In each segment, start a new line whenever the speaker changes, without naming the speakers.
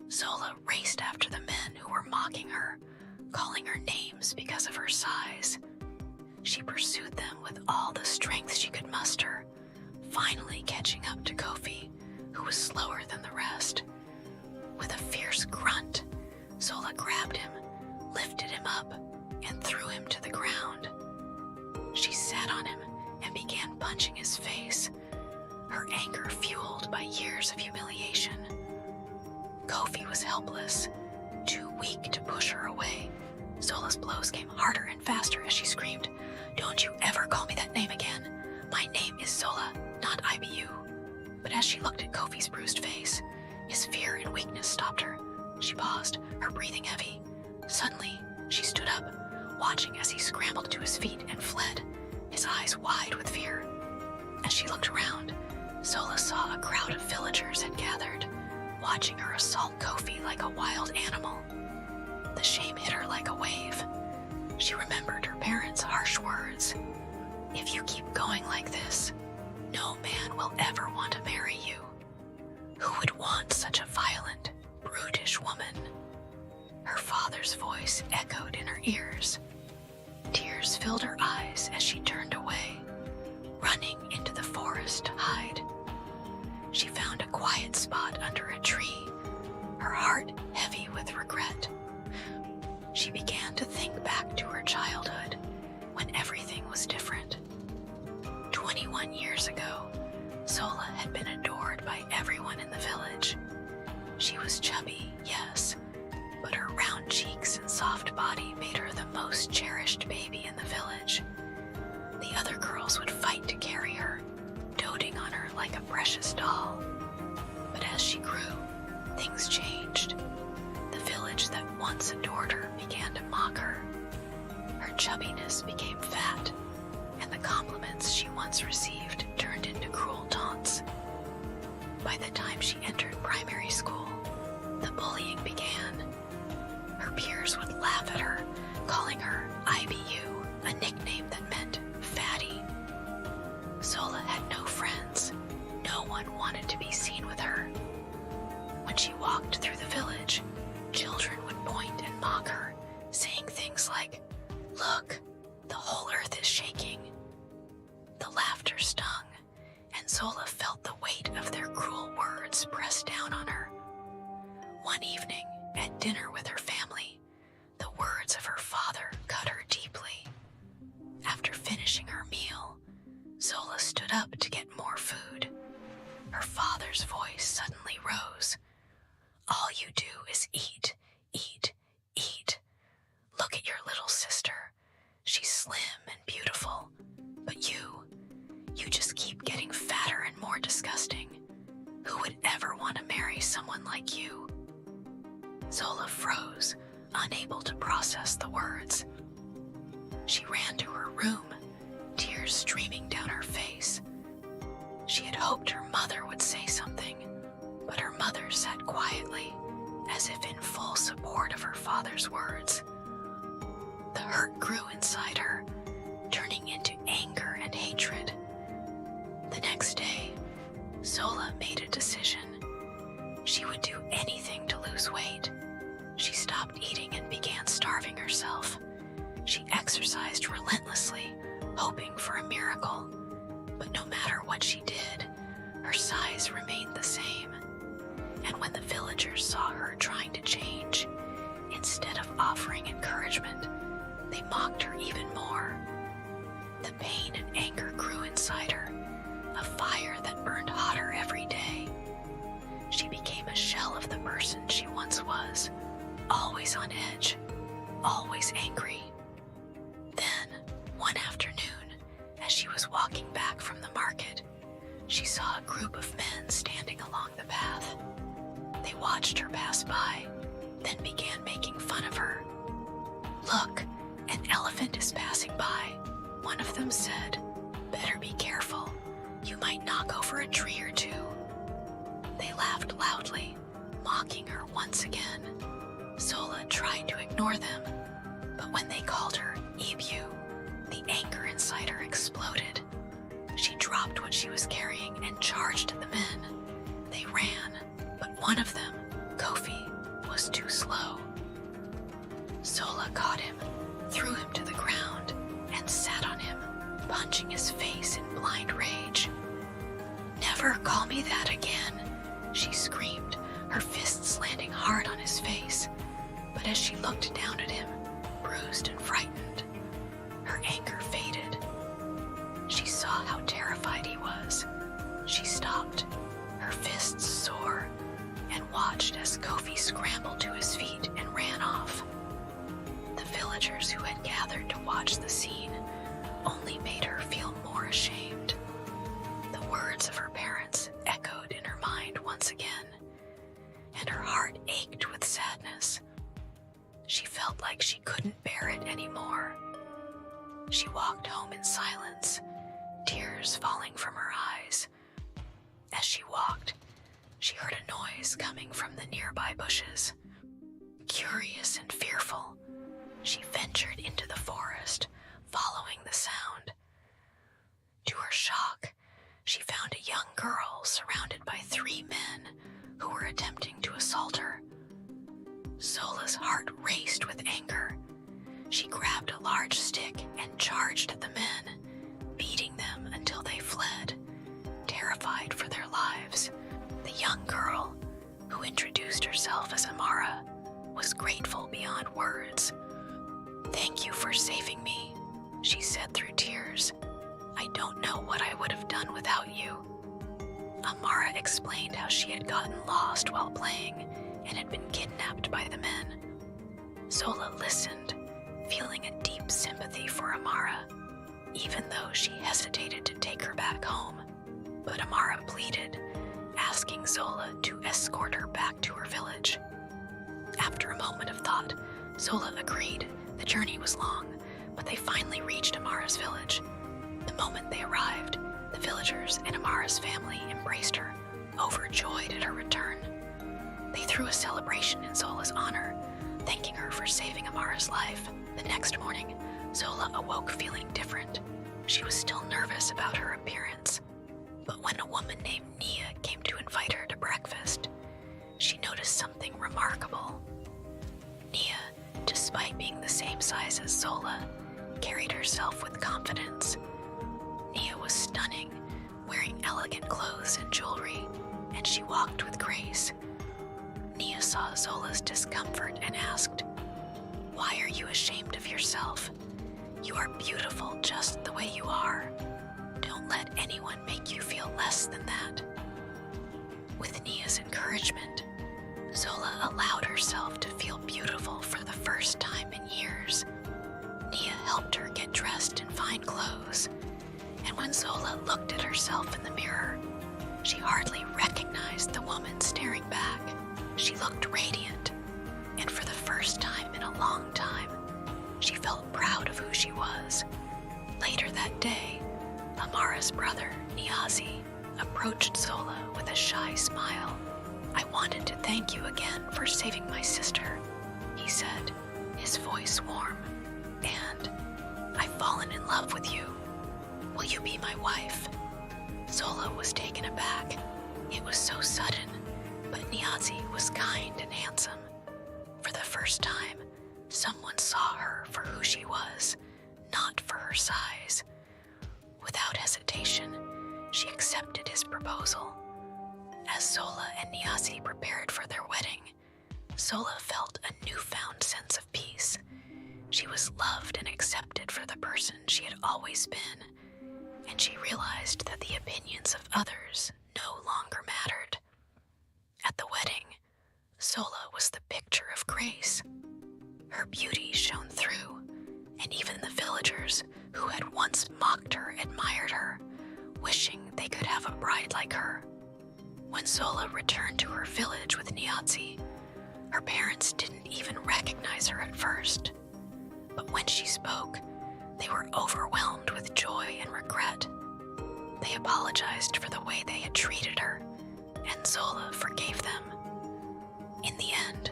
Zola raced after the men who were mocking her, calling her names because of her size. She pursued them with all the strength she could muster, finally catching up to Kofi, who was slower than the rest. With a fierce grunt, Zola grabbed him, lifted him up, and threw him to the ground. She sat on him and began punching his face, her anger fueled by years of humiliation. Kofi was helpless, too weak to push her away. Zola's blows came harder and faster as she screamed, "Don't you ever call me that name again. My name is Zola, not IBU." But as she looked at Kofi's bruised face, his fear and weakness stopped her. She paused, her breathing heavy. Suddenly, she stood up, watching as he scrambled to his feet and fled, his eyes wide with fear. As she looked around, Zola saw a crowd of villagers had gathered, watching her assault Kofi like a wild animal. The shame hit her like a wave. She remembered her parents' harsh words. "If you keep going like this, no man will ever want to marry you. Who would want such a violent, brutish woman?" Her father's voice echoed in her ears. Tears filled her eyes as she turned away, running into the forest to hide. She found a quiet spot under a tree, her heart heavy with regret. She began to think back to her childhood, when everything was different. 21 years ago, Zola had been adored by everyone in the village. She was chubby, yes, but her round cheeks and soft body made her the most cherished baby in the village. The other girls would fight to carry her, doting on her like a precious doll. But as she grew, things changed. The village that once adored her began to mock her. Her chubbiness became fat, and the compliments she once received turned into cruel taunts. By the time she entered primary school, the bullying began. Her peers would laugh at her, calling her IBU, a nickname that meant fatty. Zola had no friends. No one wanted to be seen with her. When she walked through the village, children would point and mock her, saying things like, "Look, the whole earth is shaking." The laughter stung, and Zola felt the weight of their cruel words press down on her. One evening, at dinner with her family, the words of her father cut her deeply. After finishing her meal, Zola stood up to get more food. Her father's voice suddenly rose. "All you do is eat, eat, eat. Look at your little sister. She's slim and beautiful. But you just keep getting fatter and more disgusting. Who would ever want to marry someone like you?" Zola froze, unable to process the words. She ran to her room, tears streaming down her face. She had hoped her mother would say something, but her mother sat quietly, as if in full support of her father's words. The hurt grew inside her, turning into anger and hatred. The next day, Zola made a decision. She would do anything to lose weight. She stopped eating and began starving herself. She exercised relentlessly, hoping for a miracle. But no matter what she did, her size remained the same. And when the villagers saw her trying to change, instead of offering encouragement, they mocked her even more. The pain and anger grew inside her, a fire that burned hotter every day. She became a shell of the person she once was, always on edge, always angry. Then, one afternoon, as she was walking back from the market, she saw a group of men standing along the path. They watched her pass by, then began making fun of her. "Look, an elephant is passing by," one of them said. "Better be careful. You might knock over a tree or two." They laughed loudly, mocking her once again. Zola tried to ignore them, but when they called her Ibu, the anger inside her exploded. She dropped what she was carrying and charged at the men. They ran, but one of them, Kofi, was too slow. Zola caught him, threw him to the ground, and sat on him, punching his face in blind rage. "Never call me that again," she screamed, her fists landing hard on his face. But as she looked down at him, bruised and frightened, her anger faded. She saw how terrified he was. She stopped, her fists sore, and watched as Kofi scrambled to his feet and ran off. The villagers who had gathered to watch the scene only made her feel more ashamed. The words of her parents echoed in her mind once again, and her heart ached with sadness. She felt like she couldn't bear it anymore. She walked home in silence, tears falling from her eyes. As she walked, she heard a noise coming from the nearby bushes. Curious and fearful, she ventured into the forest, following the sound. To her shock, she found a young girl surrounded by 3 men who were attempting to assault her. Zola's heart raced with anger. She grabbed a large stick and charged at the men, beating them until they fled, terrified for their lives. The young girl, who introduced herself as Amara, was grateful beyond words. "Thank you for saving me," she said through tears. "I don't know what I would have done without you." Amara explained how she had gotten lost while playing and had been kidnapped by the men. Zola listened, feeling a deep sympathy for Amara, even though she hesitated to take her back home. But Amara pleaded, asking Zola to escort her back to her village. After a moment of thought, Zola agreed. The journey was long, but they finally reached Amara's village. The moment they arrived, the villagers and Amara's family embraced her, overjoyed at her return. They threw a celebration in Zola's honor, thanking her for saving Amara's life. The next morning, Zola awoke feeling different. She was still nervous about her appearance. But when a woman named Nia came to invite her to breakfast, she noticed something remarkable. Nia, despite being the same size as Zola, carried herself with confidence. Nia was stunning, wearing elegant clothes and jewelry, and she walked with grace. Nia saw Zola's discomfort and asked, "Why are you ashamed of yourself? You are beautiful just the way you are. Don't let anyone make you feel less than that." With Nia's encouragement, Zola allowed herself to feel beautiful for the first time in years. Nia helped her get dressed in fine clothes, and when Zola looked at herself in the mirror, she hardly recognized the woman staring back. She looked radiant, and for the first time in a long time, she felt proud of who she was. Later that day, Amara's brother, Niazi, approached Zola with a shy smile. "I wanted to thank you again for saving my sister," he said, his voice warm. "And I've fallen in love with you. Will you be my wife?" Zola was taken aback. It was so sudden, but Niazi was kind and handsome. For the first time, someone saw her for who she was, not for her size. Without hesitation, she accepted his proposal. As Zola and Niazi prepared for their wedding, Zola felt a newfound sense of peace. She was loved and accepted for the person she had always been, and she realized that the opinions of others no longer mattered. At the wedding, Zola was the picture of grace. Her beauty shone through, and even the villagers who had once mocked her admired her, wishing they could have a bride like her. When Zola returned to her village with Niazi, her parents didn't even recognize her at first. But when she spoke, they were overwhelmed with joy and regret. They apologized for the way they had treated her, and Zola forgave them. In the end,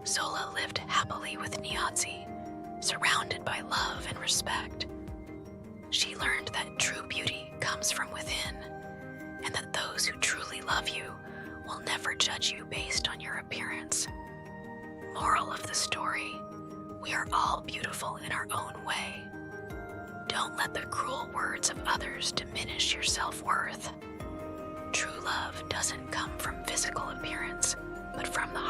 Zola lived happily with Niazi, surrounded by love and respect. She learned that true beauty comes from within, and that those who truly love you will never judge you based on your appearance. are all beautiful in our own way. Don't let the cruel words of others diminish your self-worth. True love doesn't come from physical appearance, but from the heart.